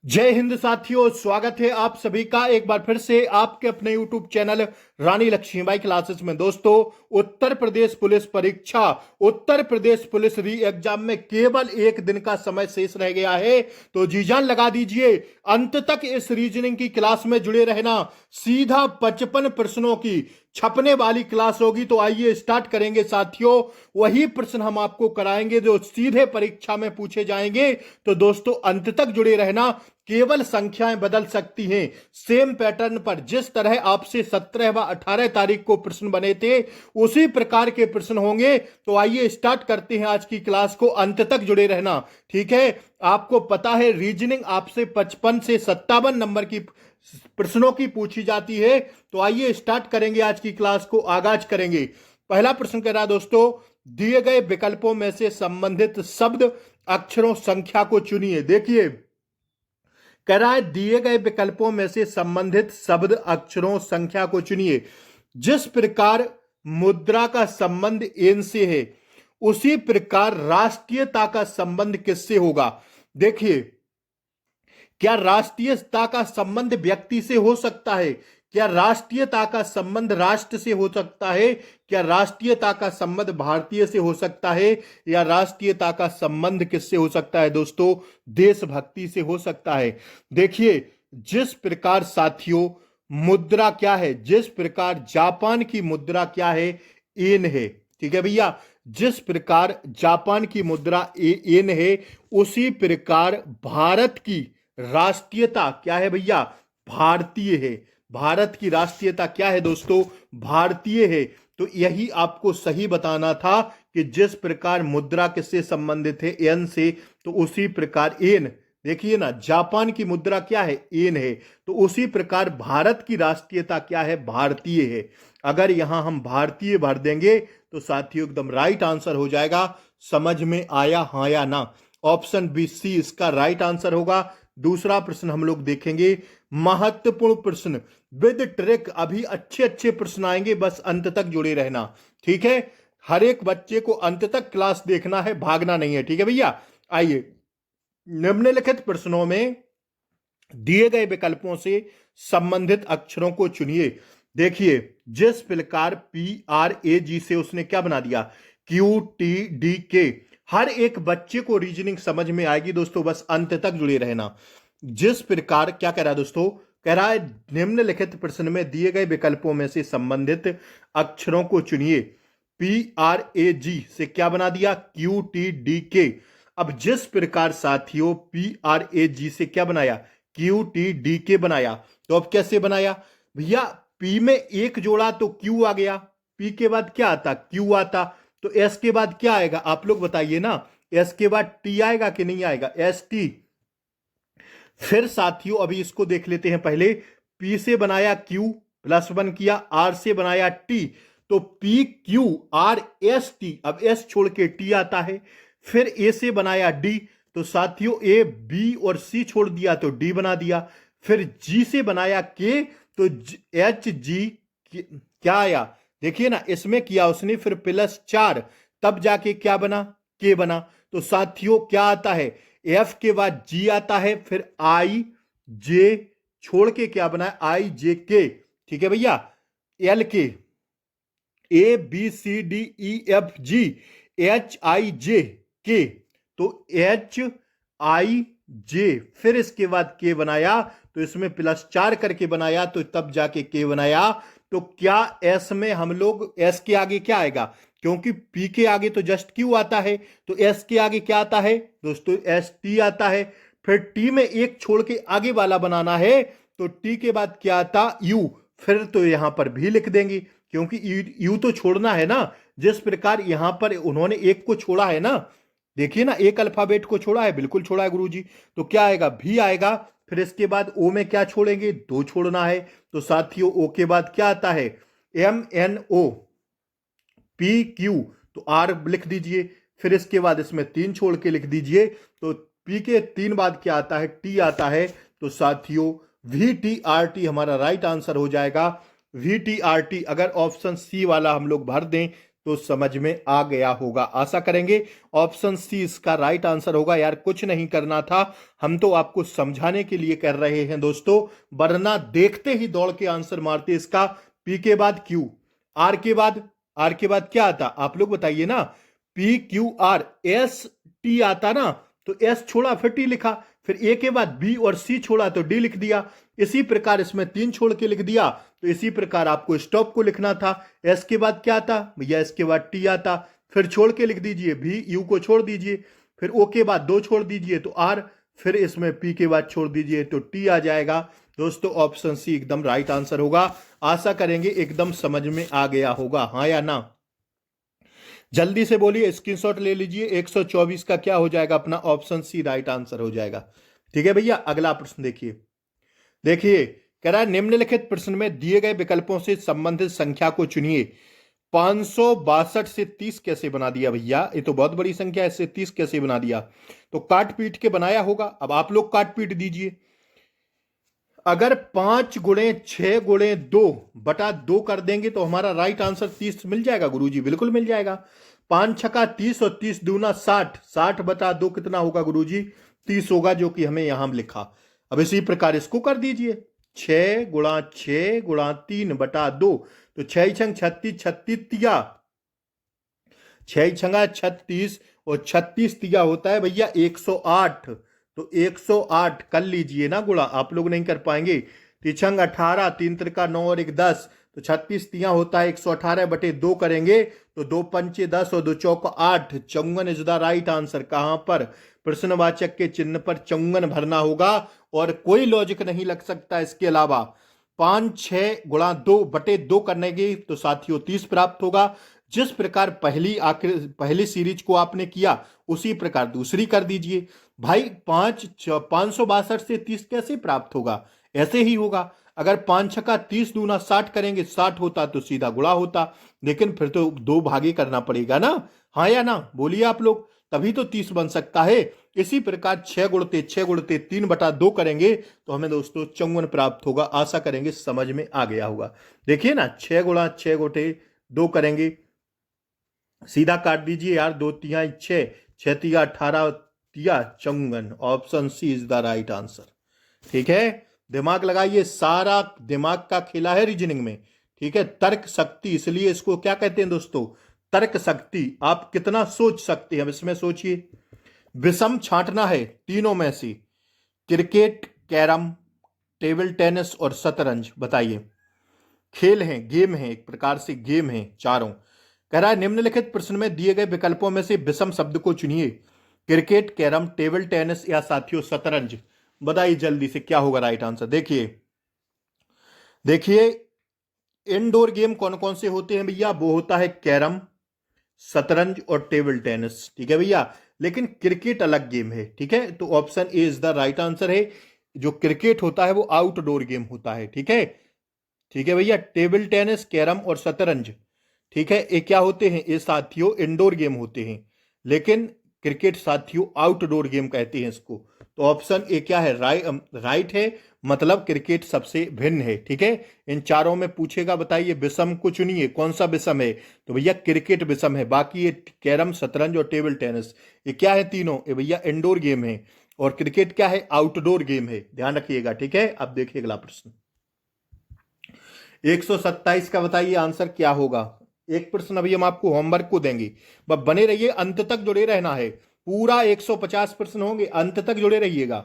जय हिंद साथियों, स्वागत है आप सभी का एक बार फिर से आपके अपने YouTube चैनल रानी लक्ष्मीबाई क्लासेस में। दोस्तों, उत्तर प्रदेश पुलिस परीक्षा, उत्तर प्रदेश पुलिस री एग्जाम में केवल एक दिन का समय शेष रह गया है, तो जी जान लगा दीजिए। अंत तक इस रीजनिंग की क्लास में जुड़े रहना। सीधा 55 प्रश्नों की छपने वाली क्लास होगी। तो आइए स्टार्ट करेंगे साथियों। वही प्रश्न हम आपको कराएंगे जो सीधे परीक्षा में पूछे जाएंगे। तो दोस्तों, अंत तक जुड़े रहना। केवल संख्याएं बदल सकती हैं। सेम पैटर्न पर जिस तरह आपसे 17 व 18 तारीख को प्रश्न बने थे, उसी प्रकार के प्रश्न होंगे। तो आइए स्टार्ट करते हैं आज की क्लास को। अंत तक जुड़े रहना, ठीक है। आपको पता है रीजनिंग आपसे 55 से 57 नंबर की प्रश्नों की पूछी जाती है। तो आइए स्टार्ट करेंगे आज की क्लास को, आगाज करेंगे। पहला प्रश्न कह रहा है दोस्तों, दिए गए विकल्पों में से संबंधित शब्द अक्षरों संख्या को चुनिए। देखिए, कह रहा है दिए गए विकल्पों में से संबंधित शब्द अक्षरों संख्या को चुनिए। जिस प्रकार मुद्रा का संबंध एन से है, उसी प्रकार राष्ट्रीयता का संबंध किससे होगा। देखिए, क्या राष्ट्रीयता का संबंध व्यक्ति से हो सकता है? क्या राष्ट्रीयता का संबंध राष्ट्र से हो सकता है? क्या राष्ट्रीयता का संबंध भारतीय से हो सकता है? या राष्ट्रीयता का संबंध किससे हो सकता है दोस्तों? देशभक्ति से हो सकता है। देखिए, जिस प्रकार साथियों मुद्रा क्या है, जिस प्रकार जापान की मुद्रा क्या है, एन है, ठीक है भैया। जिस प्रकार जापान की मुद्रा एन है, उसी प्रकार भारत की राष्ट्रीयता क्या है भैया? भारतीय है। भारत की राष्ट्रीयता क्या है दोस्तों? भारतीय है। तो यही आपको सही बताना था कि जिस प्रकार मुद्रा किससे संबंधित है, एन से, तो उसी प्रकार एन, देखिए ना, जापान की मुद्रा क्या है? एन है। तो उसी प्रकार भारत की राष्ट्रीयता क्या है? भारतीय है। अगर यहां हम भारतीय भर देंगे तो साथियों एकदम राइट आंसर हो जाएगा। समझ में आया हाँ या ना? ऑप्शन बी सी इसका राइट आंसर होगा। दूसरा प्रश्न हम लोग देखेंगे, महत्वपूर्ण प्रश्न विद ट्रिक। अभी अच्छे अच्छे प्रश्न आएंगे, बस अंत तक जुड़े रहना, ठीक है। हर एक बच्चे को अंत तक क्लास देखना है, भागना नहीं है, ठीक है भैया। आइए, निम्नलिखित प्रश्नों में दिए गए विकल्पों से संबंधित अक्षरों को चुनिए। देखिए, जिस प्रकार PRAG से उसने क्या बना दिया? QTDK। हर एक बच्चे को रीजनिंग समझ में आएगी दोस्तों, बस अंत तक जुड़े रहना। जिस प्रकार क्या कह रहा है दोस्तों? कह रहा है निम्नलिखित प्रश्न में दिए गए विकल्पों में से संबंधित अक्षरों को चुनिए। PRAG से क्या बना दिया? QTDK। अब जिस प्रकार साथियों PRAG से क्या बनाया? QTDK बनाया, तो अब कैसे बनाया भैया? P में एक जोड़ा तो Q आ गया, P के बाद क्या आता? Q आता। तो S के बाद क्या आएगा? आप लोग बताइए ना, S के बाद T आएगा कि नहीं आएगा? ST। फिर साथियों अभी इसको देख लेते हैं। पहले P से बनाया Q, +1 किया, R से बनाया T, तो PQRST। अब S छोड़ के T आता है। फिर A से बनाया D, तो साथियों A, B और C छोड़ दिया तो D बना दिया। फिर G से बनाया K, तो HG क्या आया? देखिए ना, इसमें किया उसने फिर +4, तब जाके क्या बना? K बना। तो साथियों क्या आता है? F के बाद G आता है, फिर I J छोड़ के क्या बना? IJK, ठीक है भैया। L के ABCDEFGHIJK, तो HIJ, फिर इसके बाद K बनाया, तो इसमें +4 करके बनाया, तो तब जाके K बनाया। तो क्या S में हम लोग, S के आगे क्या आएगा? क्योंकि P के आगे तो जस्ट Q आता है, तो S के आगे क्या आता है दोस्तों? ST आता है। फिर T में एक छोड़ के आगे वाला बनाना है, तो T के बाद क्या आता? U। फिर तो यहां पर भी लिख देंगे, क्योंकि यू तो छोड़ना है ना। जिस प्रकार यहां पर उन्होंने एक को छोड़ा है ना, देखिए ना, एक अल्फाबेट को छोड़ा है, बिल्कुल छोड़ा है गुरुजी। तो क्या आएगा? भी आएगा। फिर इसके बाद ओ में क्या छोड़ेंगे? 2 छोड़ना है। तो साथियों ओ के बाद क्या आता है? MNOPQ, तो आर लिख दीजिए। फिर इसके बाद इसमें 3 छोड़ के लिख दीजिए। तो पी के 3 बाद क्या आता है? टी आता है। तो साथियों VTRT हमारा राइट आंसर हो जाएगा। VTRT अगर ऑप्शन सी वाला हम लोग भर दें तो समझ में आ गया होगा, आशा करेंगे ऑप्शन सी इसका राइट आंसर होगा। यार कुछ नहीं करना था, हम तो आपको समझाने के लिए कर रहे हैं दोस्तों, वरना देखते ही दौड़ के आंसर मारते। इसका पी के बाद क्यू, आर के बाद क्या आता, आप लोग बताइए ना। P Q R, S T आता ना, तो एस छोड़ा फिर टी लिखा, फिर ए के बाद बी और सी छोड़ा तो डी लिख दिया। इसी प्रकार इसमें 3 छोड़ के लिख दिया, तो इसी प्रकार आपको स्टॉप को लिखना था। एस के बाद क्या आता भैया, एस के बाद टी आता, फिर छोड़ के लिख दीजिए भी, यू को छोड़ दीजिए, फिर ओ के बाद 2 छोड़ दीजिए तो आर, फिर इसमें पी के बाद छोड़ दीजिए तो टी आ जाएगा। दोस्तों ऑप्शन सी एकदम राइट आंसर होगा। आशा करेंगे एकदम समझ में आ गया होगा, हाँ या ना। जल्दी से बोलिए, स्क्रीनशॉट ले लीजिए। 124 का क्या हो जाएगा अपना, ऑप्शन सी राइट आंसर हो जाएगा। ठीक है भैया, अगला प्रश्न देखिए। देखिए कह रहा है निम्नलिखित प्रश्न में दिए गए विकल्पों से संबंधित संख्या को चुनिए। 562 से 30 कैसे बना दिया भैया, ये तो बहुत बड़ी संख्या है, इससे 30 कैसे बना दिया, तो काट पीट के बनाया होगा। अब आप लोग काट पीट दीजिए। अगर 5 गुणे 6 गुणे 2 बटा 2 कर देंगे तो हमारा राइट आंसर 30 मिल जाएगा गुरुजी, बिल्कुल मिल जाएगा। 5 छका 30 और 30 दूना 60, 60 बटा 2 कितना होगा गुरुजी, 30 होगा, जो कि हमें यहां लिखा। अब इसी प्रकार इसको कर दीजिए, 6 गुणा 6 गुणा 3 बटा 2, तो 6 छंग 36, 36 तिया 6 छंगा 36 और 36 तिया होता है भैया 108, तो 108 कर लीजिए ना गुणा, आप लोग नहीं कर पाएंगे। तिछंग 18, 3 त्रिका 9 और 1 10, तो 36 तिया होता है 118 बटे 2 करेंगे तो 2 पंचे 10 और 2 चौक 8, 54 इज द राइट आंसर। कहां पर, प्रश्नवाचक के चिन्ह पर 54 भरना होगा और कोई लॉजिक नहीं लग सकता इसके अलावा। 5 6 गुणा 2 बटे 2 करने की तो साथियों 30 प्राप्त होगा। जिस प्रकार पहली सीरीज को आपने किया उसी प्रकार दूसरी कर दीजिए भाई। 562 से 30 कैसे प्राप्त होगा, ऐसे ही होगा। अगर 5 छका 30 दूना 60 करेंगे, 60 होता तो सीधा गुणा होता, लेकिन फिर तो 2 भागे करना पड़ेगा ना, हाँ या ना, बोलिए आप लोग, तभी तो 30 बन सकता है। इसी प्रकार 6 गुणते 3 बटा 2 करेंगे तो हमें दोस्तों 54 प्राप्त होगा। आशा करेंगे समझ में आ गया होगा। देखिए ना, 6 गुणा 6 गुटे 2 करेंगे, सीधा काट दीजिए यार, 2 तिया 6, 6 तिया 18 तिया 54, option C is the right answer. ठीक है, दिमाग लगाइए, सारा दिमाग का खेला है रीजनिंग में। ठीक है, तर्क शक्ति, इसलिए इसको क्या कहते हैं दोस्तों, तर्क शक्ति। आप कितना सोच सकते हैं, इसमें सोचिए। विषम छांटना है तीनों में से, क्रिकेट, कैरम, टेबल टेनिस और शतरंज, बताइए। खेल हैं, गेम है, एक प्रकार से गेम है चारों। कह रहा है निम्नलिखित प्रश्न में दिए गए विकल्पों में से विषम शब्द को चुनिए। क्रिकेट, कैरम, टेबल टेनिस या साथियों शतरंज, बताइए जल्दी से क्या होगा राइट आंसर। देखिए इंडोर गेम कौन कौन से होते हैं भैया, वो होता है कैरम, शतरंज और टेबल टेनिस। ठीक है भैया, लेकिन क्रिकेट अलग गेम है। ठीक है, तो option A is the right answer है। जो क्रिकेट होता है वो आउटडोर गेम होता है। ठीक है, ठीक है भैया, टेबल टेनिस, कैरम और शतरंज, ठीक है, ये क्या होते हैं, ये साथियों इंडोर गेम होते हैं, लेकिन क्रिकेट साथियों आउटडोर गेम कहते हैं इसको। तो ऑप्शन ए क्या है, राइट है, मतलब क्रिकेट सबसे भिन्न है। ठीक है, इन चारों में पूछेगा बताइए विषम को चुनिए, कौन सा विषम है, तो भैया क्रिकेट विषम है। बाकी ये कैरम, शतरंज और टेबल टेनिस, ये क्या है तीनों, ये भैया इंडोर गेम है, और क्रिकेट क्या है, आउटडोर गेम है, ध्यान रखिएगा। ठीक है, अब देखिए अगला प्रश्न 127 का बताइए आंसर क्या होगा। एक प्रश्न अभी हम आपको होमवर्क को देंगे, बस बने रहिए, अंत तक जुड़े रहना है। पूरा 150 प्रश्न होंगे, अंत तक जुड़े रहिएगा,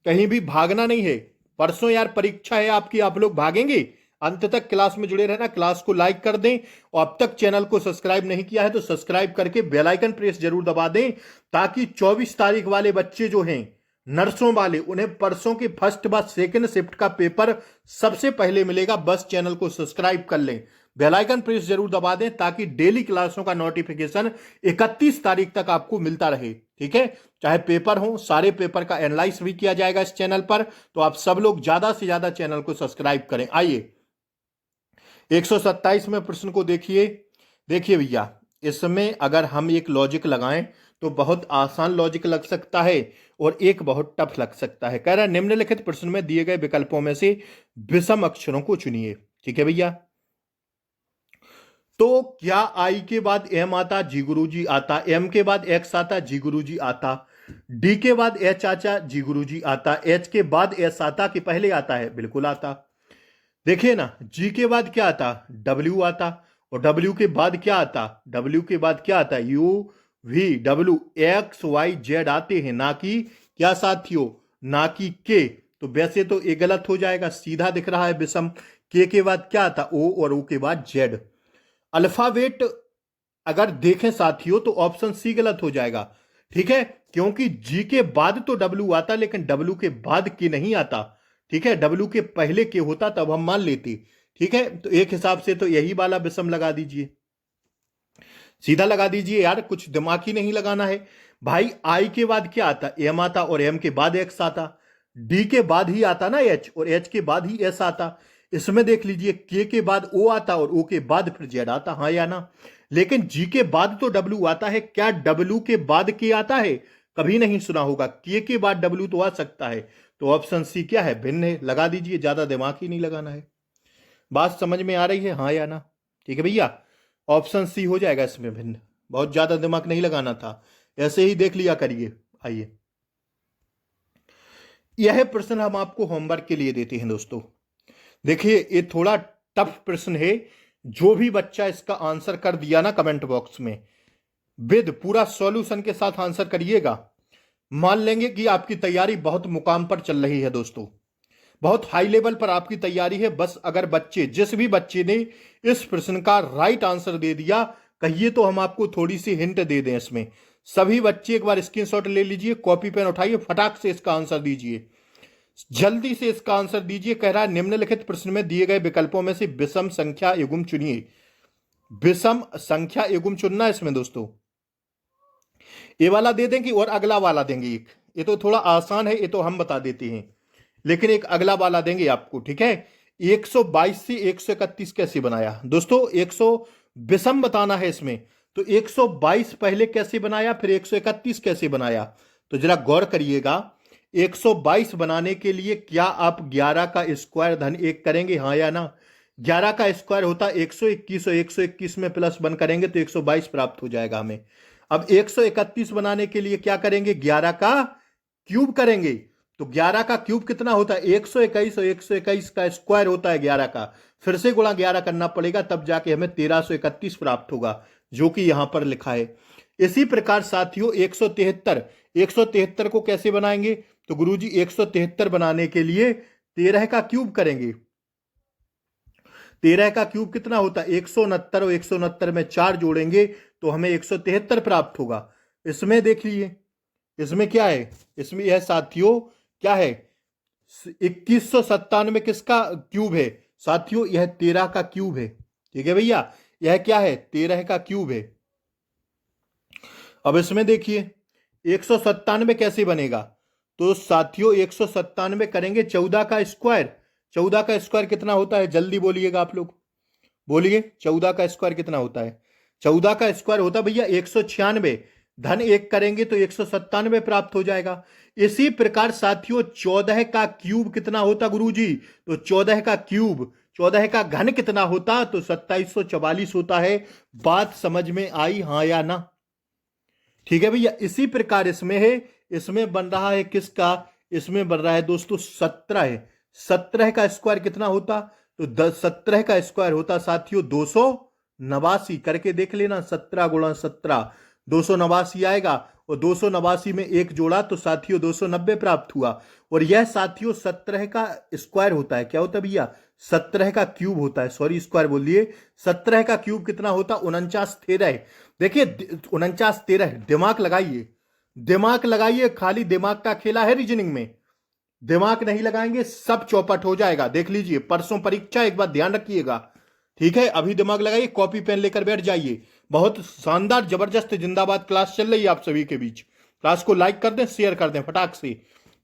कहीं भी भागना नहीं है। परसों यार परीक्षा है आपकी, आप लोग भागेंगे, अंत तक क्लास में जुड़े रहना। क्लास को लाइक कर दें, और अब तक चैनल को सब्सक्राइब नहीं किया है तो सब्सक्राइब करके बेल आइकन प्रेस जरूर दबा दें, ताकि 24 तारीख वाले बच्चे जो हैं नर्सों वाले, उन्हें परसों के फर्स्ट व सेकंड शिफ्ट का पेपर सबसे पहले मिलेगा। बस चैनल को सब्सक्राइब कर लें, बेल आइकन प्रेस जरूर दबा दें, ताकि डेली क्लासों का नोटिफिकेशन 31 तारीख तक आपको मिलता रहे। ठीक है, चाहे पेपर हो, सारे पेपर का एनालाइज भी किया जाएगा इस चैनल पर, तो आप सब लोग ज्यादा से ज्यादा चैनल को सब्सक्राइब करें। आइए 127 में प्रश्न को देखिए। देखिए भैया, इसमें अगर हम एक लॉजिक लगाएं तो बहुत आसान लॉजिक लग सकता है और एक बहुत टफ लग सकता है। कह रहा है निम्नलिखित प्रश्न में दिए गए विकल्पों में से विषम अक्षरों को चुनिए। ठीक है भैया, तो क्या आई के बाद एम आता, जी गुरुजी आता, एम के बाद एक्स आता, जी गुरुजी आता, डी के बाद एच आता, जी गुरुजी आता, एच के बाद एस आता कि पहले आता है, बिल्कुल आता। देखिए ना, जी के बाद क्या आता, डब्ल्यू आता, और डब्ल्यू के बाद क्या आता, डब्ल्यू के बाद क्या आता, U V W, X Y Z आते हैं, ना कि क्या साथियों, ना कि के। तो वैसे तो ये गलत हो जाएगा, सीधा दिख रहा है विषम। के बाद क्या आता, ओ, और ओ के बाद जेड। अल्फाबेट अगर देखें साथियों तो ऑप्शन सी गलत हो जाएगा, ठीक है, क्योंकि जी के बाद तो डब्ल्यू आता, लेकिन डब्ल्यू के बाद के नहीं आता, ठीक है, डब्ल्यू के पहले के होता तब हम मान लेते, ठीक है। तो एक हिसाब से तो यही वाला विषम लगा दीजिए, सीधा लगा दीजिए यार, कुछ दिमाग ही नहीं लगाना है भाई। आई के बाद क्या आता, एम आता, और एम के बाद एक्स आता, डी के बाद ही आता ना एच, और एच के बाद ही एस आता। इसमें देख लीजिए, के बाद ओ आता, और ओ के बाद फिर जेड आता, हाँ या ना। लेकिन जी के बाद तो डब्ल्यू आता है, क्या डब्ल्यू के बाद के आता है, कभी नहीं सुना होगा। के बाद डब्ल्यू तो आ सकता है, तो ऑप्शन सी क्या है, भिन्न है, लगा दीजिए, ज्यादा दिमाग ही नहीं लगाना है। बात समझ में आ रही है, हाँ या ना, ठीक है भैया, ऑप्शन सी हो जाएगा इसमें भिन्न, बहुत ज्यादा दिमाग नहीं लगाना था, ऐसे ही देख लिया करिए। आइए, यह प्रश्न हम आपको होमवर्क के लिए देते हैं दोस्तों। देखिए, ये थोड़ा टफ प्रश्न है, जो भी बच्चा इसका आंसर कर दिया ना कमेंट बॉक्स में, विद पूरा सॉल्यूशन के साथ आंसर करिएगा, मान लेंगे कि आपकी तैयारी बहुत मुकाम पर चल रही है दोस्तों, बहुत हाई लेवल पर आपकी तैयारी है। बस अगर बच्चे, जिस भी बच्चे ने इस प्रश्न का राइट आंसर दे दिया, कहिए तो हम आपको थोड़ी सी हिंट दे दें इसमें। सभी बच्चे एक बार स्क्रीनशॉट ले लीजिए, कॉपी पेन उठाइए, फटाक से इसका आंसर दीजिए, जल्दी से इसका आंसर दीजिए। कह रहा है निम्नलिखित प्रश्न में दिए गए विकल्पों में से विषम संख्या युग्म चुनिए। विषम संख्या युग्म चुनना इसमें दोस्तों, ये वाला दे देंगे और अगला वाला देंगे एक, ये तो थोड़ा आसान है, ये तो हम बता देते हैं, लेकिन एक अगला वाला देंगे आपको, ठीक है। 122 से 131 कैसे बनाया दोस्तों, 100 विषम बताना है इसमें, तो 122 पहले कैसे बनाया, फिर 131 कैसे बनाया, तो जरा गौर करिएगा। 122 बनाने के लिए क्या आप 11 का स्क्वायर धन 1 करेंगे, हाँ या ना। 11 का स्क्वायर होता 121, और 121 में प्लस 1 करेंगे तो 122 प्राप्त हो जाएगा हमें। अब 131 बनाने के लिए क्या करेंगे, 11 का क्यूब करेंगे, तो 11 का क्यूब कितना होता है, 121, और 121 का स्क्वायर होता है 11 का, फिर से गुणा 11 करना पड़ेगा, तब जाके हमें 1331 प्राप्त होगा, जो कि यहां पर लिखा है। इसी प्रकार साथियों 173 को कैसे बनाएंगे, तो गुरुजी 173 बनाने के लिए 13 का क्यूब करेंगे। 13 का क्यूब कितना होता है, 169, और 169 में 4 जोड़ेंगे तो हमें 173 प्राप्त होगा। इसमें देखिए, इसमें क्या है, इसमें यह साथियों क्या है, 2197 किसका क्यूब है साथियों, यह 13 का क्यूब है, ठीक है भैया, यह क्या है, 13 का क्यूब है। अब इसमें देखिए 197 कैसे बनेगा, तो साथियों 197 करेंगे 14 का स्क्वायर। 14 का स्क्वायर कितना होता है, जल्दी बोलिएगा आप लोग, बोलिए 14 का स्क्वायर कितना होता है। 14 का स्क्वायर होता भैया 196, धन 1 करेंगे तो 197 प्राप्त हो जाएगा। इसी प्रकार साथियों 14 का क्यूब कितना होता गुरुजी, तो 14 का क्यूब, 14 का घन कितना होता, तो 2744 होता है। बात समझ में आई, हाँ या ना, ठीक है भैया। इसी प्रकार इसमें है, इसमें बन रहा है किसका, इसमें बन रहा है दोस्तों 17 है। 17 का स्क्वायर कितना होता, तो 17 का स्क्वायर होता साथियों 289, करके देख लेना, 17 गुणा 17 289 आएगा, और 289 में एक जोड़ा तो साथियों 290 प्राप्त हुआ। और यह साथियों 17 का स्क्वायर होता है, क्या होता है भैया, 17 का क्यूब होता है, सॉरी स्क्वायर बोल दिए। 17 का क्यूब कितना होता, 49 13। देखिए 49 13, दिमाग लगाइए, दिमाग लगाइए, खाली दिमाग का खेला है रीजनिंग में, दिमाग नहीं लगाएंगे सब चौपट हो जाएगा। देख लीजिए परसों परीक्षा, एक बार ध्यान रखिएगा, ठीक है। अभी दिमाग लगाइए, कॉपी पेन लेकर बैठ जाइए। बहुत शानदार जबरदस्त जिंदाबाद क्लास चल रही है आप सभी के बीच। क्लास को लाइक कर दें, शेयर कर दें फटाक से।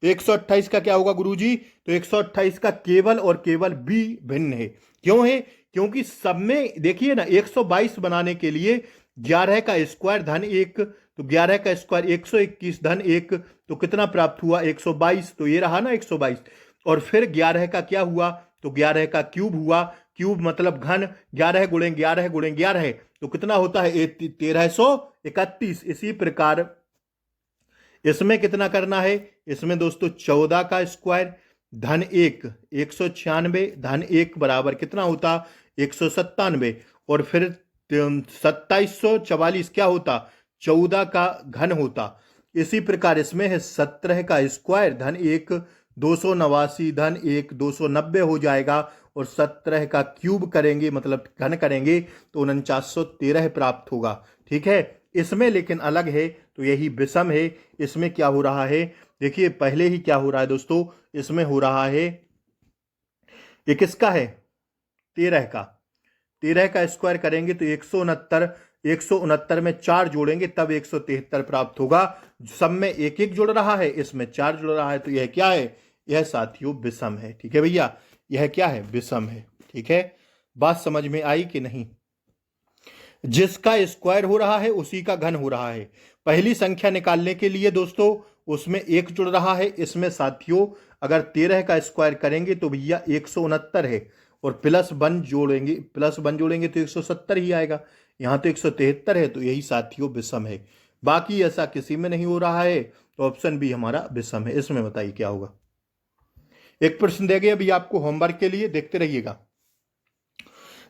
128 का क्या होगा गुरुजी, तो 128 का केवल और केवल बी भिन्न है। क्यों है, क्योंकि सब में देखिए ना, 122 बनाने के लिए 11 का स्क्वायर धन 1, तो 11 का स्क्वायर 121 धन 1, तो कितना प्राप्त हुआ 122, तो ये रहा ना 122। और फिर 11 का क्या हुआ, तो 11 का क्यूब हुआ, क्यूब मतलब घन, 11 गुणे 11 गुणे 11 तो कितना होता है 1331। इसी प्रकार इसमें कितना करना है, इसमें दोस्तों 14 का स्क्वायर धन 1 196 धन 1 बराबर कितना होता 197, और फिर 2744 क्या होता 14 का घन होता। इसी प्रकार इसमें है 17 का स्क्वायर धन 1 289 धन 1 290 हो जाएगा, और 17 का क्यूब करेंगे मतलब घन करेंगे तो 4913 प्राप्त होगा। ठीक है, इसमें लेकिन अलग है, तो यही विषम है। इसमें क्या हो रहा है, देखिए पहले ही क्या हो रहा है दोस्तों, इसमें हो रहा है ये किसका है 13 का स्क्वायर करेंगे तो 169 में 4 जोड़ेंगे तब 173 प्राप्त होगा। सब में एक एक जुड़ रहा है, इसमें 4 जुड़ रहा है, तो यह क्या है, यह साथियों विषम है। ठीक है भैया, यह क्या है विषम है। ठीक है, बात समझ में आई कि नहीं। जिसका स्क्वायर हो रहा है उसी का घन हो रहा है। पहली संख्या निकालने के लिए दोस्तों उसमें 1 जुड़ रहा है, इसमें साथियों अगर 13 का स्क्वायर करेंगे तो भैया 169 है, और +1 जोड़ेंगे तो 170 ही आएगा। यहाँ तो 173 है, तो यही साथियों विषम है। बाकी ऐसा किसी में नहीं हो रहा है, तो ऑप्शन बी हमारा विषम है। इसमें बताइए क्या होगा। एक प्रश्न दे गए अभी आपको होमवर्क के लिए, देखते रहिएगा।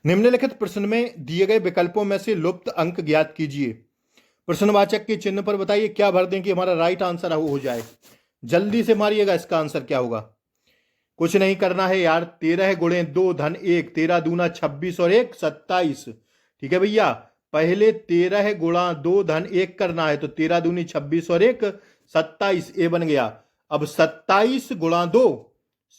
निम्नलिखित प्रश्न में दिए गए विकल्पों में से लुप्त अंक ज्ञात कीजिए। प्रश्नवाचक के चिन्ह पर बताइए क्या भर दें कि हमारा राइट आंसर हो जाए। जल्दी से मारिएगा, इसका आंसर क्या होगा। कुछ नहीं करना है यार, 13 गुणे 2 धन 1, 13 दूना 26 और 1 27। ठीक है भैया, पहले 13 गुणा 2 धन 1 करना है, तो 13 दूनी 26 और 1 27, ए बन गया। अब 27 गुणा 2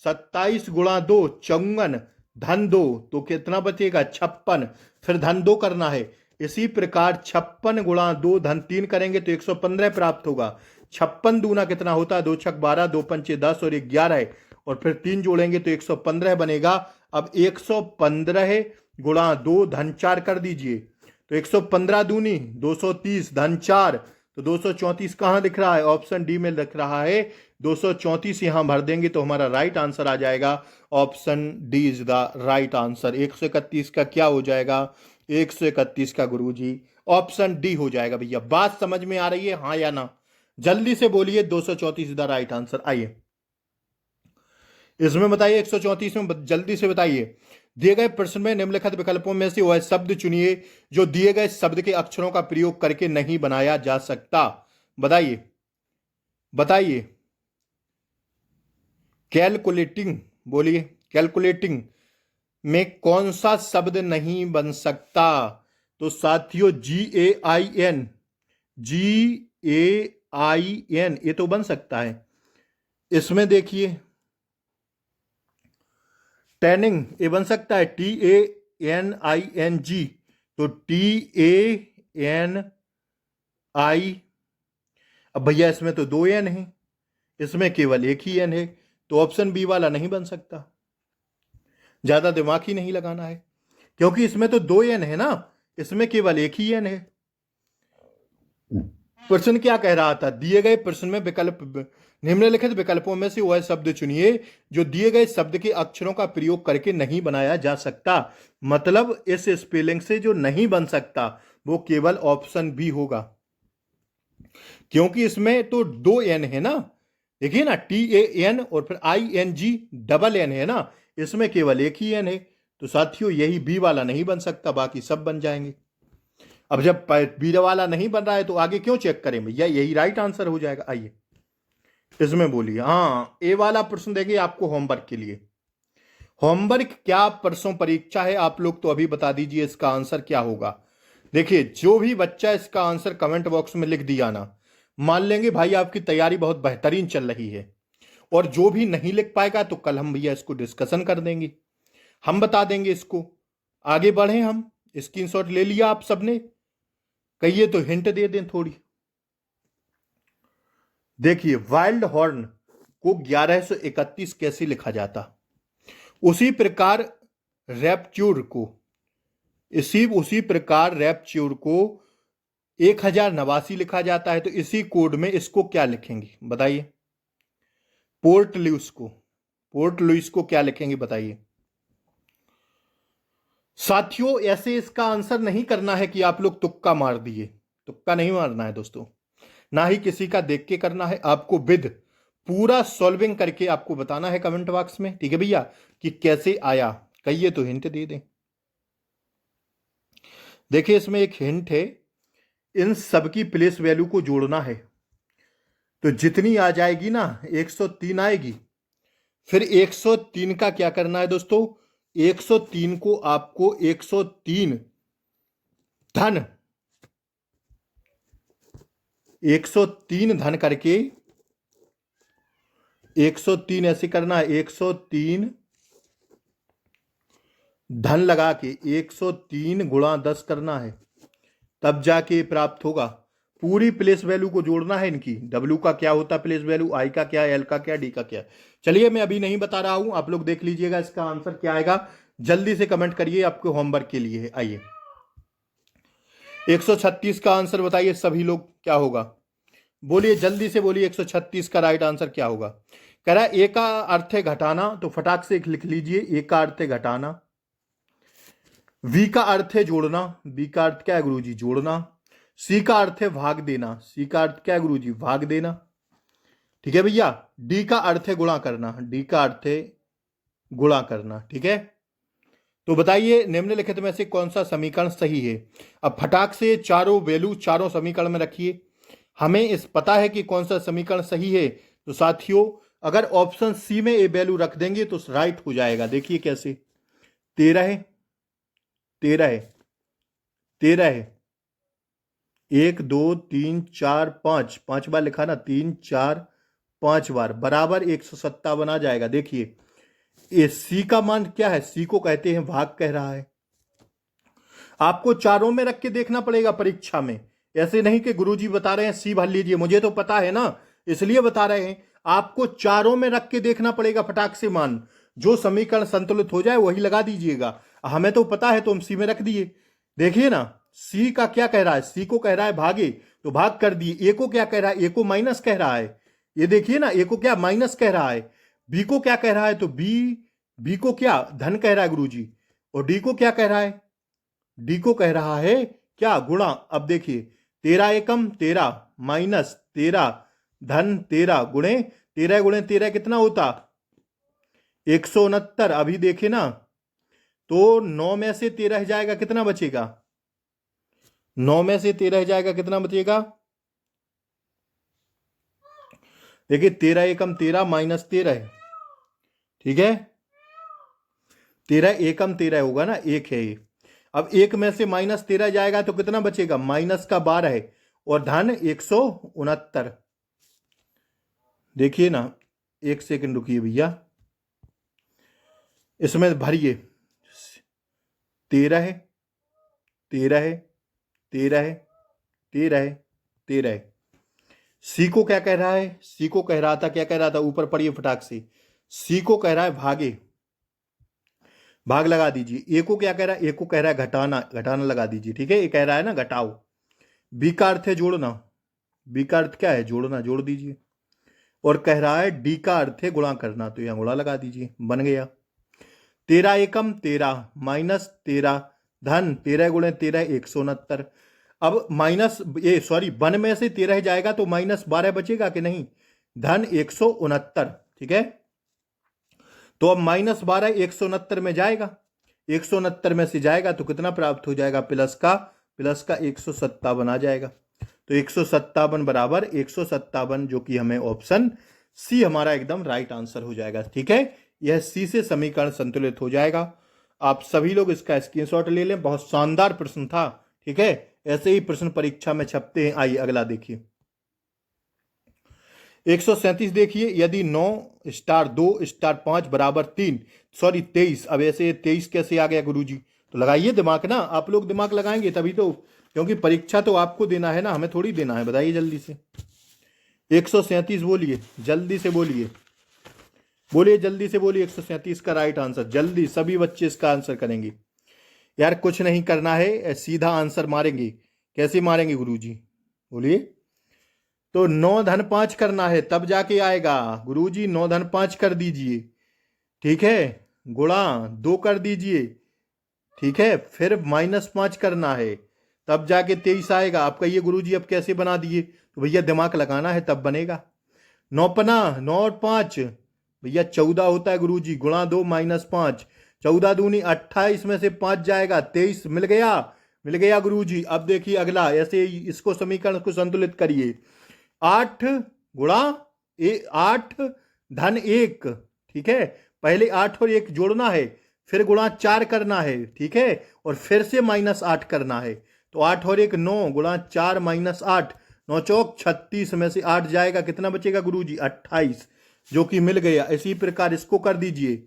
54 धन 2, तो कितना बचेगा 56, फिर धन 2 करना है। इसी प्रकार 56 गुणा 2 धन 3 करेंगे तो 115 प्राप्त होगा। 56 दूना कितना होता है 2 छक 12, 2 पंचे 10 और 1 11, और फिर 3 जोड़ेंगे तो 115 बनेगा। अब 115 गुणा 2 धन 4 कर दीजिए, तो 115 दूनी 230 धन 4, तो 234 कहाँ दिख रहा है, ऑप्शन डी में दिख रहा है। 234 यहां भर देंगे तो हमारा राइट आंसर आ जाएगा। Option D is the right answer. 131 का क्या हो जाएगा, 131 का गुरुजी ऑप्शन डी हो जाएगा। भैया बात समझ में आ रही है, हाँ या ना, जल्दी से बोलिए। 234 इज द राइट आंसर। आइए इसमें बताइए 134 में जल्दी से बताइए। दिए गए प्रश्न में निम्नलिखित विकल्पों में से वह शब्द चुनिए जो दिए गए शब्द के अक्षरों का प्रयोग करके नहीं बनाया जा सकता। बताइए बताइए। कैलकुलेटिंग, बोलिए कैलकुलेटिंग में कौन सा शब्द नहीं बन सकता। तो साथियों GAIN, GAIN ये तो बन सकता है। इसमें देखिए टैनिंग ये बन सकता है, TANING, तो TANI। अब भैया इसमें तो 2 एन है, इसमें केवल एक ही एन है, तो ऑप्शन बी वाला नहीं बन सकता। ज्यादा दिमाग ही नहीं लगाना है, क्योंकि इसमें तो 2 एन है ना, इसमें केवल एक ही एन है। प्रश्न क्या कह रहा था, दिए गए प्रश्न में विकल्प निम्नलिखित विकल्पों में से वह शब्द चुनिए जो दिए गए शब्द के अक्षरों का प्रयोग करके नहीं बनाया जा सकता। मतलब इस स्पेलिंग से जो नहीं बन सकता वो केवल ऑप्शन बी होगा, क्योंकि इसमें तो 2 एन है ना। देखिए ना, TAN और फिर ING डबल एन है ना, इसमें केवल एक ही एन है, तो साथियों यही बी वाला नहीं बन सकता, बाकी सब बन जाएंगे। अब जब बी वाला नहीं बन रहा है तो आगे क्यों चेक करें भैया, यही राइट आंसर हो जाएगा। आइए इसमें बोलिए। हाँ, ए वाला प्रश्न देंगे आपको होमवर्क के लिए। होमवर्क क्या परसों परीक्षा है, आप लोग तो अभी बता दीजिए इसका आंसर क्या होगा। देखिए जो भी बच्चा इसका आंसर कमेंट बॉक्स में लिख दिया ना, मान लेंगे भाई आपकी तैयारी बहुत बेहतरीन चल रही है। और जो भी नहीं लिख पाएगा तो कल हम भैया इसको डिस्कशन कर देंगे, हम बता देंगे इसको। आगे बढ़े हम, स्क्रीनशॉट ले लिया आप सबने, कहिए तो हिंट दे दें थोड़ी। देखिए वाइल्ड हॉर्न को 1131 कैसे लिखा जाता, उसी प्रकार रैप्च्योर को 1089 लिखा जाता है। तो इसी कोड में इसको क्या लिखेंगे बताइए। पोर्ट लुइस को क्या लिखेंगे बताइए। साथियों, ऐसे इसका आंसर नहीं करना है कि आप लोग तुक्का मार दिए। तुक्का नहीं मारना है दोस्तों, ना ही किसी का देख के करना है। आपको विद पूरा सॉल्विंग करके आपको बताना है कमेंट बॉक्स में, ठीक है भैया, कि कैसे आया। कहिए तो हिंट दे दें। देखिए, इसमें एक हिंट है, इन सब की प्लेस वैल्यू को जोड़ना है। तो जितनी आ जाएगी ना, 103 आएगी। फिर 103 का क्या करना है दोस्तों, 103 को आपको 103 धन 103 धन करके 103 ऐसे करना है, 103 धन लगा के 103 गुणा 10 करना है, तब जाके प्राप्त होगा। पूरी प्लेस वैल्यू को जोड़ना है इनकी। डब्ल्यू का क्या होता है प्लेस वैल्यू, आई का क्या, एल का क्या, डी का क्या। चलिए, मैं अभी नहीं बता रहा हूं, आप लोग देख लीजिएगा इसका आंसर क्या आएगा। जल्दी से कमेंट करिए, आपके होमवर्क के लिए है। आइए, 136 का आंसर बताइए सभी लोग, क्या होगा। बोलिए, जल्दी से बोलिए, 136 का राइट आंसर क्या होगा। कह रहा है ए का अर्थ है घटाना, तो फटाक से लिख लीजिए, ए का अर्थ है घटाना। वी का अर्थ है जोड़ना, बी का अर्थ क्या है गुरुजी, जोड़ना। सी का अर्थ है भाग देना, सी का अर्थ क्या है गुरुजी, भाग देना। ठीक है भैया। डी का अर्थ है गुणा करना, डी का अर्थ है गुणा करना। ठीक है, तो बताइए निम्नलिखित में से कौन सा समीकरण सही है। अब फटाक से चारों वैल्यू चारों समीकरण में रखिए। हमें इस पता है कि कौन सा समीकरण सही है। तो साथियों, अगर ऑप्शन सी में ए वैल्यू रख देंगे तो राइट हो जाएगा। देखिए कैसे, 13 है, 13 है, 13 है, 1 2 3 4 5, 5 बार लिखा ना, 3 4 5 बार, बराबर 157 आ जाएगा। देखिए, ये सी का मान क्या है, सी को कहते हैं भाग, कह रहा है। आपको चारों में रख के देखना पड़ेगा परीक्षा में। ऐसे नहीं कि गुरुजी बता रहे हैं सी भर लीजिए, मुझे तो पता है ना, इसलिए बता रहे हैं। आपको चारों में रख के देखना पड़ेगा फटाक से मान। जो समीकरण संतुलित हो जाए वही लगा दीजिएगा। हमें तो पता है, तो हम सी में रख दिए। देखिए ना, सी का क्या कह रहा है, सी को कह रहा है भागे, तो भाग कर दिए। ए को क्या कह रहा है, ए को माइनस कह रहा है। ये देखिए ना, ए को क्या माइनस कह रहा है। बी को क्या कह रहा है, तो बी को क्या धन कह रहा है गुरुजी। और डी को क्या कह रहा है, डी को कह रहा है क्या, गुणा। अब देखिए, 13 एकम 13 माइनस 13 धन 13 गुणे 13 गुणे 13 कितना होता, 169। अभी देखे ना, तो 9 में से 13 जाएगा, कितना बचेगा, 9 में से 13 जाएगा, कितना बचेगा। देखिए, 13 एकम 13 माइनस 13 है। ठीक है, 13 एकम 13 होगा ना, एक है ये। अब एक में से माइनस 13 जाएगा तो कितना बचेगा, माइनस का 12 है, और धन 169। देखिए ना, एक सेकंड रुकिए भैया, इसमें भरिए। 13 है, 13 है, 13 है, 13 है, 13 है। सी को क्या कह रहा है, सी को कह रहा था, क्या कह रहा था, ऊपर पढ़िए फटाक से। सी को कह रहा है भागे, भाग लगा दीजिए। ए को क्या कह रहा है, ए को कह रहा है घटाना, घटाना लगा दीजिए। ठीक है, ये कह रहा है ना घटाओ। बी का अर्थ है जोड़ना, बी का अर्थ क्या है, जोड़ना, जोड़ दीजिए। और कह रहा है डी का अर्थ है गुणा करना, तो यहां गुणा लगा दीजिए, बन गया। 13 एकम 13 माइनस 13 धन 13 गुणे 13 169। अब माइनस ये सॉरी, वन में से 13 जाएगा तो माइनस 12 बचेगा कि नहीं, धन 169। ठीक है, तो अब माइनस 12 169 में जाएगा, 169 में से जाएगा तो कितना प्राप्त हो जाएगा, प्लस का 157 आ जाएगा। तो 157 बराबर 157, जो कि हमें ऑप्शन सी हमारा एकदम राइट आंसर हो जाएगा। ठीक है, यह सी से समीकरण संतुलित हो जाएगा। आप सभी लोग इसका स्क्रीनशॉट ले लें, बहुत शानदार प्रश्न था। ठीक है, ऐसे ही प्रश्न परीक्षा में छपते हैं। आइए अगला देखिए, 137 देखिए, यदि 9 स्टार 2 स्टार 5 बराबर 3, सॉरी 23। अब ऐसे 23 कैसे आ गया गुरुजी, तो लगाइए दिमाग ना, आप लोग दिमाग लगाएंगे तभी तो, क्योंकि परीक्षा तो आपको देना है ना, हमें थोड़ी देना है। बताइए जल्दी से, 137 बोलिए, जल्दी से बोलिए, बोलिए जल्दी से बोलिए, 137 का राइट आंसर। जल्दी सभी बच्चे इसका आंसर करेंगे यार, कुछ नहीं करना है, सीधा आंसर मारेंगे। कैसे मारेंगे गुरुजी, बोलिए। तो 9 धन 5 करना है, तब जाके आएगा गुरुजी। 9 धन 5 कर दीजिए, ठीक है, गुणा 2 कर दीजिए, ठीक है, फिर -5 करना है, तब जाके 23 आएगा। आप कहिए गुरुजी अब कैसे बना दिए, तो भैया दिमाग लगाना है तब बनेगा। 9 9 और 5 भैया 14 होता है गुरुजी, गुणा 2 -5, 14 दूनी 28 में से 5 जाएगा 23, मिल गया। मिल गया गुरुजी। अब देखिए अगला, ऐसे ही इसको समीकरण को संतुलित करिए। 8 गुणा 8 धन 1, ठीक है, पहले 8 और 1 जोड़ना है, फिर गुणा 4 करना है, ठीक है, और फिर से -8 करना है। तो 8 और 1 9, गुणा 4 -8, 9 चौक 36 में से 8 जाएगा, कितना बचेगा गुरुजी 28, जो कि मिल गया। इसी प्रकार इसको कर दीजिए।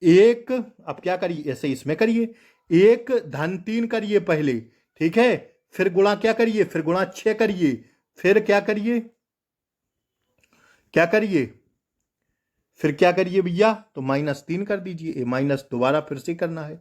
एक, अब क्या करिए, ऐसे इसमें करिए, 1 धन 3 करिए पहले, ठीक है, फिर गुणा क्या करिए, फिर गुणा 6 करिए, फिर क्या करिए, क्या करिए, फिर क्या करिए भैया, तो -3 कर दीजिए। माइनस दोबारा फिर से करना है।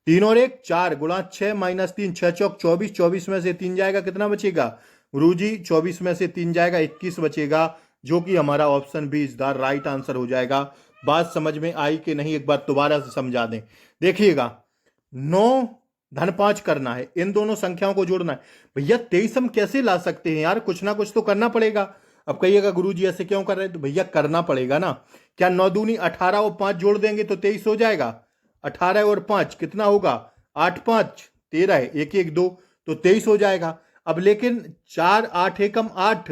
3 और 1 4, गुणा 6 -3, 6 चौक 24, 24 में से 3 जाएगा, कितना बचेगा गुरुजी, 24 में से 3 जाएगा 21 बचेगा, जो कि हमारा option B is the right answer हो जाएगा। बात समझ में आई कि नहीं, एक बार दोबारा से समझा दें। देखिएगा, 9 धन 5 करना है, इन दोनों संख्याओं को जोड़ना है। भैया 23 हम कैसे ला सकते हैं यार, कुछ ना कुछ तो करना पड़ेगा। अब कहिएगा गुरुजी ऐसे क्यों कर रहे हैं, तो भैया करना पड़ेगा ना। क्या 9 दूनी 18 और 5 जोड़ देंगे तो 23 हो जाएगा। 18 और 5 कितना होगा, 8 5 13, 1 1 2, तो 23 हो जाएगा। अब लेकिन 4 8 एकम 8,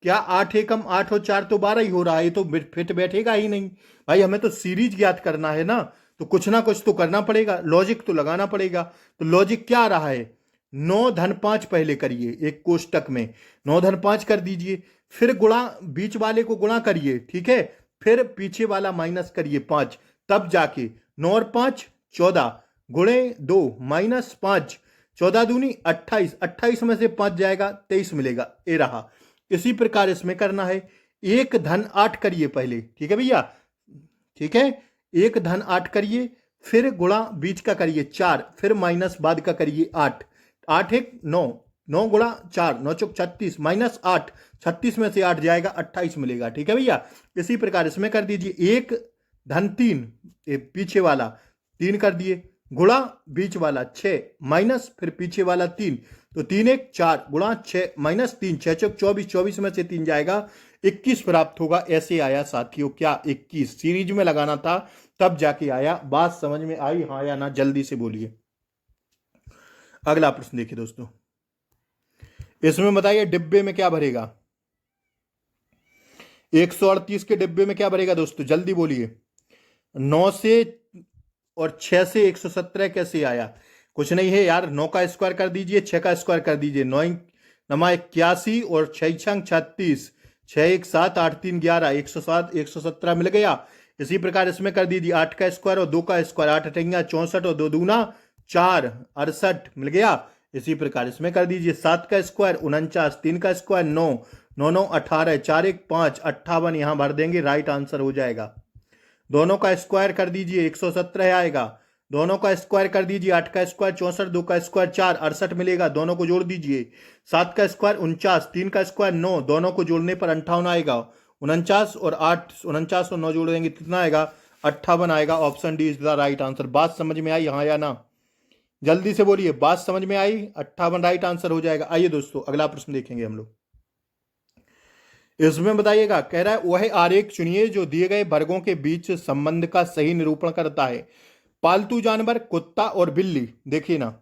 क्या 8 एकम 8 और 4 तो 12 ही हो रहा है, ये तो फिट बैठेगा ही नहीं भाई। हमें तो सीरीज ज्ञात करना है ना, तो कुछ ना कुछ तो करना पड़ेगा, लॉजिक तो लगाना पड़ेगा। तो लॉजिक क्या आ रहा है, 9 धन 5 पहले करिए, एक कोष्टक में 9 धन 5 कर दीजिए, फिर गुणा, बीच वाले को गुणा करिए, ठीक है, फिर पीछे वाला माइनस करिए 5, तब जाके 9 और 5 14, गुणे 2 -5, 14 दूनी 28, 28 में से 5 जाएगा 23 मिलेगा, ये रहा। इसी प्रकार इसमें करना है। 1 धन 8 करिए पहले, ठीक है भैया, ठीक है, 1 धन 8 करिए, फिर गुणा बीच का करिए 4, फिर माइनस बाद का करिए 8, 8 1 9, 9 गुणा 4 9 चौक 36, -8, 36 में से 8 जाएगा 28 मिलेगा, ठीक है भैया। इसी प्रकार इसमें कर दीजिए। 1 धन 3, पीछे वाला 3 कर दिए, गुणा बीच वाला 6, माइनस फिर पीछे वाला 3, तो 3 1 4, गुणा 6 -3, 6 चौक 24, 24 में से 3 जाएगा 21 प्राप्त होगा। ऐसे आया साथियों, क्या 21 सीरीज में लगाना था, तब जाके आया। बात समझ में आई हाँ या ना, जल्दी से बोलिए। अगला प्रश्न देखिए दोस्तों, इसमें बताइए डिब्बे में क्या भरेगा, 138 के डिब्बे में क्या भरेगा दोस्तों, जल्दी बोलिए। 9 से और 6 से 117 कैसे आया, कुछ नहीं है यार, 9 का स्क्वायर कर दीजिए, 6 का स्क्वायर कर दीजिए, 9 नमा 81 और 6 छंग 36, 6 1 7 8 3 11, 107 117 मिल गया। इसी प्रकार इसमें कर दीजिए 8 का स्क्वायर और 2 का स्क्वायर, 8 अठेंगा 64 और 2 दूना 4 68 मिल गया। इसी प्रकार इसमें कर दीजिए 7 का स्क्वायर 49, 3 का स्क्वायर 9 9 9 18, 4 1 5 58 यहां भर देंगे, राइट आंसर हो जाएगा। दोनों का स्क्वायर कर दीजिए 117 आएगा, दोनों का स्क्वायर कर दीजिए, 8 का स्क्वायर 64, 2 का स्क्वायर 4 68 मिलेगा, दोनों को जोड़ दीजिए। 7 का स्क्वायर 49, 3 का स्क्वायर 9, दोनों को जोड़ने पर 58 आएगा। 49 और 8, 49 और 9 जोड़ देंगे कितना आएगा, 58 आएगा। Option D is the right answer. बात समझ में आई हाँ या ना, जल्दी से बोलिए। बात समझ में आई, 58 राइट आंसर हो जाएगा। आइए दोस्तों अगला प्रश्न देखेंगे हम लोग। इसमें बताइएगा, कह रहा है वह आरेख चुनिए जो दिए गए वर्गों के बीच संबंध का सही निरूपण करता है। पालतू जानवर कुत्ता और बिल्ली, देखिए ना,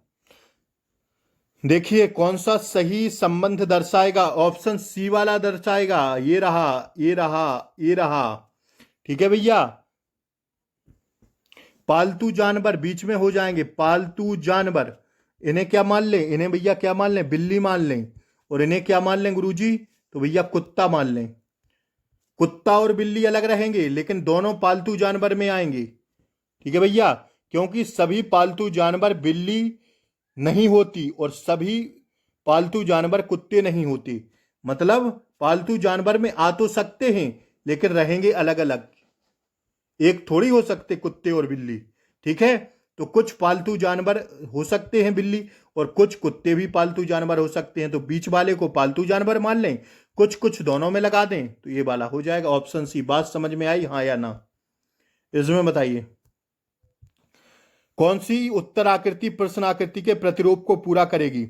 देखिए कौन सा सही संबंध दर्शाएगा, ऑप्शन सी वाला दर्शाएगा। ये रहा ये रहा ये रहा, ठीक है भैया। पालतू जानवर बीच में हो जाएंगे, पालतू जानवर, इन्हें क्या मान लें, इन्हें भैया क्या मान लें, बिल्ली मान लें, और इन्हें क्या मान लें गुरुजी, तो भैया कुत्ता मान लें। कुत्ता और बिल्ली अलग रहेंगे लेकिन दोनों पालतू जानवर में आएंगे, ठीक है भैया, क्योंकि सभी पालतू जानवर बिल्ली नहीं होती और सभी पालतू जानवर कुत्ते नहीं होते। मतलब पालतू जानवर में आ तो सकते हैं लेकिन रहेंगे अलग अलग, एक थोड़ी हो सकते कुत्ते और बिल्ली, ठीक है। तो कुछ पालतू जानवर हो सकते हैं बिल्ली और कुछ कुत्ते भी पालतू जानवर हो सकते हैं, तो बीच वाले को पालतू जानवर मान लें, कुछ कुछ दोनों में लगा दें, तो ये वाला हो जाएगा ऑप्शन सी। बात समझ में आई हाँ या ना, इसमें बताइए। कौन सी उत्तर आकृति प्रश्न आकृति के प्रतिरूप को पूरा करेगी?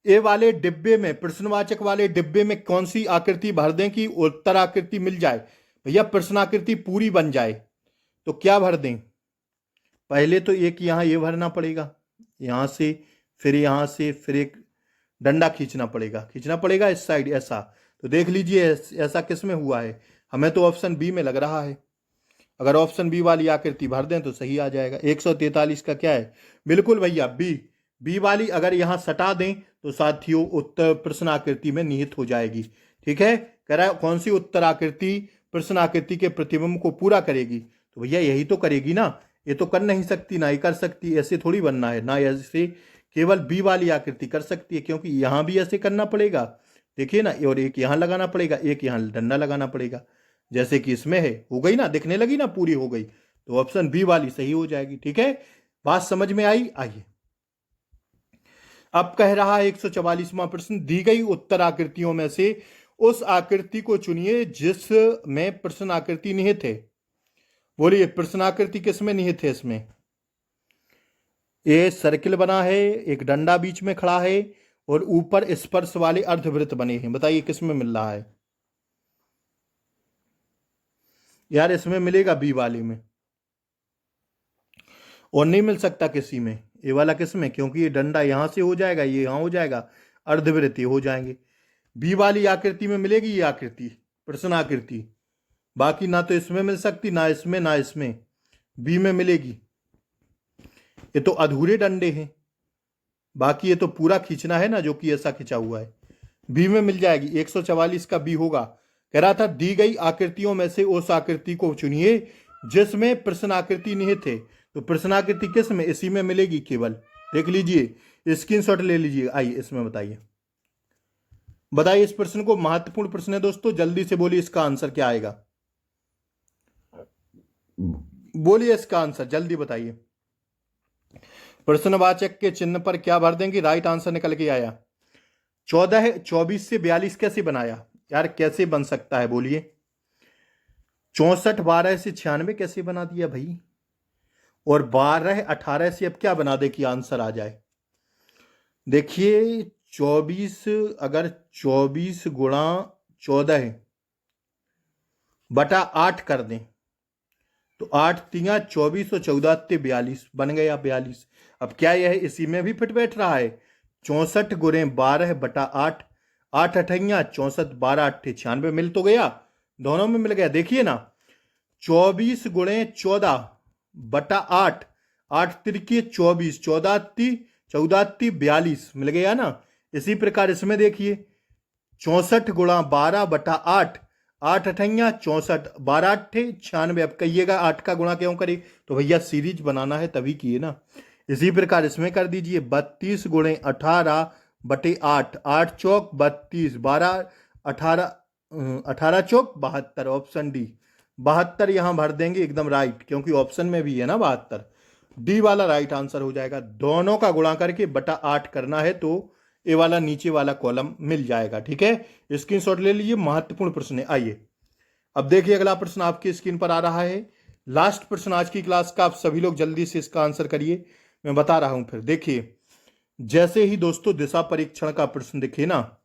ए वाले डिब्बे में, प्रश्नवाचक वाले डिब्बे में कौन सी आकृति भर दें कि उत्तर आकृति मिल जाए? भैया प्रश्न आकृति पूरी बन जाए तो क्या भर दें? पहले तो एक यहां ये भरना पड़ेगा, यहां से, फिर यहां से, फिर एक डंडा खींचना पड़ेगा इस साइड ऐसा। तो देख लीजिए ऐसा किस में हुआ है? हमें तो ऑप्शन बी में लग रहा है। अगर ऑप्शन बी वाली आकृति भर दें तो सही आ जाएगा। 143 का क्या है? बिल्कुल भैया बी वाली अगर यहां सटा दें तो साथियों उत्तर प्रश्न आकृति में निहित हो जाएगी। ठीक है, कह रहा है कौन सी उत्तर आकृति प्रश्न आकृति के प्रतिबिंब को पूरा करेगी? तो भैया यही तो करेगी ना, ये तो कर नहीं सकती ना, ये कर सकती, ऐसे थोड़ी बनना है ना, ऐसे केवल बी वाली आकृति कर सकती है, क्योंकि यहां भी ऐसे करना पड़ेगा, देखिए ना, और एक यहां लगाना पड़ेगा, एक यहां डंडा लगाना पड़ेगा, जैसे कि इसमें है। हो गई ना, दिखने लगी ना, पूरी हो गई, तो ऑप्शन बी वाली सही हो जाएगी। ठीक है, बात समझ में आई? आइए अब कह रहा है 144वां प्रश्न, दी गई उत्तर आकृतियों में से उस आकृति को चुनिए जिसमें प्रश्न आकृति निहित है। बोलिए प्रश्न आकृति किसमें निहित है? इसमें ये सर्किल बना है, एक डंडा बीच में खड़ा है और ऊपर स्पर्श वाले अर्धवृत्त बने हैं। बताइए किसमें मिल रहा है? यार इसमें मिलेगा बी वाले में, और नहीं मिल सकता किसी में। ये वाला किसमें? क्योंकि ये डंडा यहां से हो जाएगा, ये यहां हो जाएगा, अर्धवृत्त हो जाएंगे। बी वाली आकृति में मिलेगी ये आकृति, प्रश्न आकृति। बाकी ना तो इसमें मिल सकती, ना इसमें, ना इसमें, बी में मिलेगी। ये तो अधूरे डंडे हैं, बाकी ये तो पूरा खींचना है ना, जो कि ऐसा खिंचा हुआ है, बी में मिल जाएगी। 144 का बी होगा। कह रहा था दी गई आकृतियों में से उस आकृति को चुनिए जिसमें प्रश्न आकृति निहित है। तो प्रश्न आकृति किस में? इसी में मिलेगी केवल। देख लीजिए, स्क्रीनशॉट ले लीजिए। आइए इसमें बताइए इस प्रश्न को। महत्वपूर्ण प्रश्न है दोस्तों, जल्दी से बोलिए इसका आंसर क्या आएगा। बोलिए इसका आंसर जल्दी बताइए। प्रश्नवाचक के चिन्ह पर क्या भर देंगे? राइट आंसर निकल के आया। 24 से 42 कैसे बनाया? यार कैसे बन सकता है बोलिए? 64 12 से 96 कैसे बना दिया भाई? और 12 18 से अब क्या बना दे कि आंसर आ जाए? देखिए 24, अगर 24 गुणा 14 बटा 8 कर दें तो 8 तिया 24 और 14 42 बन गया 42। अब क्या यह इसी में भी फिट बैठ रहा है? 64 गुणे 12 बटा 8, 8 अठैया 64, 12 अट्ठे 96 मिल तो गया, दोनों में मिल गया। देखिए ना, 24 गुणे 14 बटा 8, 8 तिरकी 24, 14 ती 14 ती 42 मिल गया ना। इसी प्रकार इसमें देखिए 64 गुणा 12 बटा 8, 8 अठैया 64, 12 अट्ठे 96। अब कहिएगा 8 का गुणा क्यों करे? तो भैया सीरीज बनाना है तभी किए ना। इसी प्रकार इसमें कर दीजिए 32 गुणे 18 बटे 8, 8 चौक 32, 12 18, 18 चौक 72, ऑप्शन डी 72 यहां भर देंगे एकदम राइट, क्योंकि ऑप्शन में भी है ना 72। डी वाला राइट आंसर हो जाएगा। दोनों का गुणा करके बटा 8 करना है तो ए वाला नीचे वाला कॉलम मिल जाएगा। ठीक है, स्क्रीनशॉट ले लीजिए, महत्वपूर्ण प्रश्न है। आइए अब देखिए अगला प्रश्न आपकी स्क्रीन पर आ रहा है, लास्ट प्रश्न आज की क्लास का। आप सभी लोग जल्दी से इसका आंसर करिए, मैं बता रहा हूं फिर। देखिए जैसे ही दोस्तों दिशा परीक्षण का प्रश्न दिखे ना,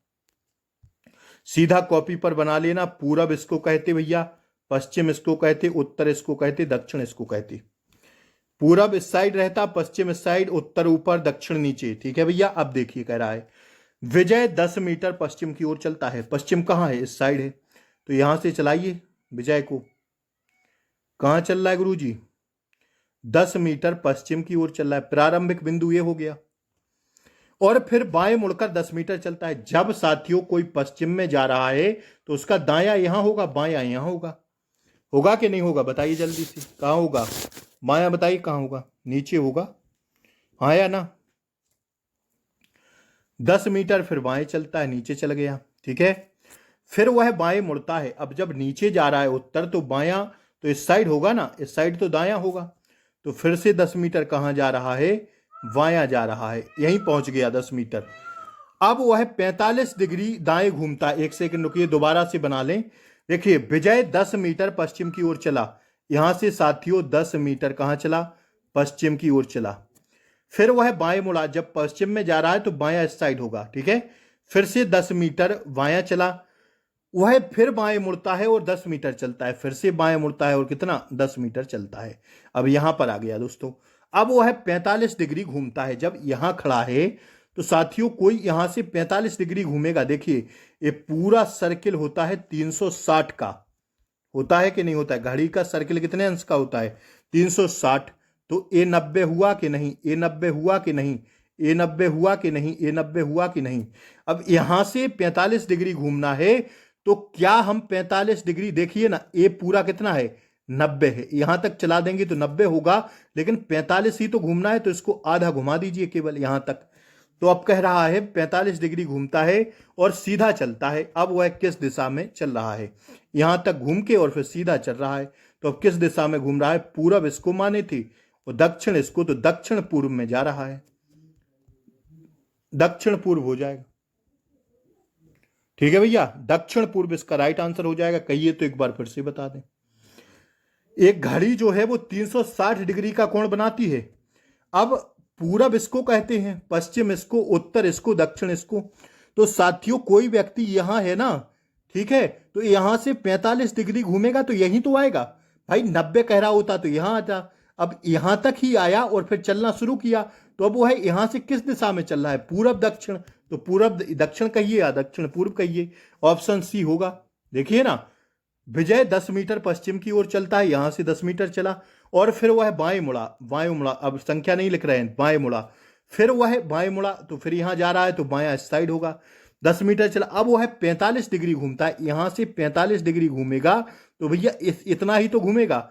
सीधा कॉपी पर बना लेना। पूरब इसको कहते भैया, पश्चिम इसको कहते, उत्तर इसको कहते, दक्षिण इसको कहते। पूरब इस साइड रहता, पश्चिम इस साइड, उत्तर ऊपर, दक्षिण नीचे। ठीक है भैया। अब देखिए कह रहा है विजय 10 मीटर पश्चिम की ओर चलता है। पश्चिम कहां है? इस साइड है, तो यहां से चलाइए विजय को। कहां चल रहा है गुरुजी? 10 मीटर पश्चिम की ओर चल रहा है। प्रारंभिक बिंदु ये हो गया, और फिर बाएं मुड़कर 10 मीटर चलता है। जब साथियों कोई पश्चिम में जा रहा है तो उसका दायां यहां होगा, बायां यहां होगा। होगा कि नहीं होगा? बताइए जल्दी से, कहां होगा? बायां बताइए कहां होगा? नीचे होगा, हाँ या ना? 10 मीटर फिर बाएं चलता है, नीचे चल गया। ठीक है, फिर वह बाएं मुड़ता है। अब जब नीचे जा रहा है उत्तर, तो बायां तो इस साइड होगा ना, इस साइड तो दायां होगा। तो फिर से 10 मीटर कहां जा रहा है? बायां जा रहा है, यहीं पहुंच गया 10 मीटर। अब वह 45 डिग्री दाएं घूमता है। एक सेकंड रुकिए, दोबारा से बना लें। देखिए विजय 10 मीटर पश्चिम की ओर चला, यहां से साथियों 10 मीटर कहां चला? पश्चिम की ओर चला। फिर वह बाएं मुड़ा, जब पश्चिम में जा रहा है तो बायां इस साइड होगा, ठीक है। फिर से 10 मीटर बायां चला, वह फिर बाएं मुड़ता है और 10 मीटर चलता है, फिर से बाएं मुड़ता है और कितना 10 मीटर चलता है। अब यहां पर आ गया दोस्तों। अब वह 45 डिग्री घूमता है। जब यहां खड़ा है तो साथियों कोई यहां से 45 डिग्री घूमेगा। देखिए ये पूरा सर्किल होता है 360 का, होता है कि नहीं होता है? घड़ी का सर्किल कितने अंश का होता है? 360। तो ए 90 हुआ कि नहीं? ए 90 हुआ कि नहीं? ए 90 हुआ कि नहीं? ए 90 हुआ कि नहीं? अब यहां से 45 डिग्री घूमना है तो क्या हम 45 डिग्री, देखिए ना ए पूरा कितना है 90 है, यहां तक चला देंगे तो 90 होगा, लेकिन 45 ही तो घूमना है, तो इसको आधा घुमा दीजिए केवल यहां तक। तो अब कह रहा है 45 डिग्री घूमता है और सीधा चलता है। अब वह किस दिशा में चल रहा है? यहां तक घूम के और फिर सीधा चल रहा है। तो अब किस दिशा में घूम रहा है? पूरब इसको माने थी और दक्षिण इसको, तो दक्षिण पूर्व में जा रहा है, दक्षिण पूर्व हो जाएगा। ठीक है भैया, दक्षिण पूर्व इसका राइट आंसर हो जाएगा। कहिए तो एक बार फिर से बता दें। एक घड़ी जो है वो 360 डिग्री का कोण बनाती है। अब पूरब इसको कहते हैं, पश्चिम इसको, उत्तर इसको, दक्षिण इसको। तो साथियों कोई व्यक्ति यहां है ना, ठीक है, तो यहां से 45 डिग्री घूमेगा तो यहीं तो आएगा। भाई 90 कह रहा होता तो यहां आता। अब यहां तक ही आया और फिर चलना शुरू किया, तो अब वो है यहां से किस दिशा में चल रहा है? पूरब दक्षिण। तो पूरब दक्षिण कहिए या दक्षिण पूर्व कहिए, ऑप्शन सी होगा। देखिए ना, विजय 10 मीटर पश्चिम की ओर चलता है, यहां से 10 मीटर चला और फिर वह बाएं मुड़ा, बाएं मुड़ा, अब संख्या नहीं लिख रहे हैं, बाएं मुड़ा, फिर वह बाएं मुड़ा तो फिर यहां जा रहा है तो बायां इस साइड होगा, 10 मीटर चला। अब वह 45 डिग्री घूमता है, यहां से 45 डिग्री घूमेगा तो भैया इतना ही तो घूमेगा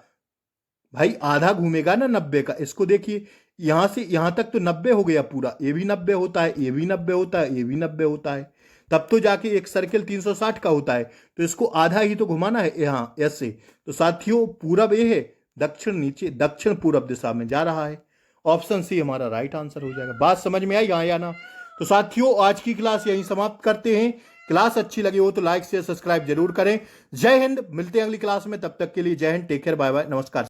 भाई, आधा घूमेगा ना 90 का। इसको देखिए, यहां से यहां तक तो 90 हो गया पूरा, ये भी 90 होता है, ये भी 90 होता है, ये भी 90 होता है, तब तो जाके एक सर्किल 360 का होता है। तो इसको आधा ही तो घुमाना है यहाँ ऐसे। तो साथियों पूरब ये है, दक्षिण नीचे, दक्षिण पूरब दिशा में जा रहा है। ऑप्शन सी हमारा राइट आंसर हो जाएगा। बात समझ में आई यहाँ या ना? तो साथियों आज की क्लास यहीं समाप्त करते हैं। क्लास अच्छी लगी हो तो लाइक शेयर सब्सक्राइब जरूर करें। जय हिंद, मिलते हैं अगली क्लास में, तब तक के लिए जय हिंद, टेक केयर, बाय बाय, नमस्कार।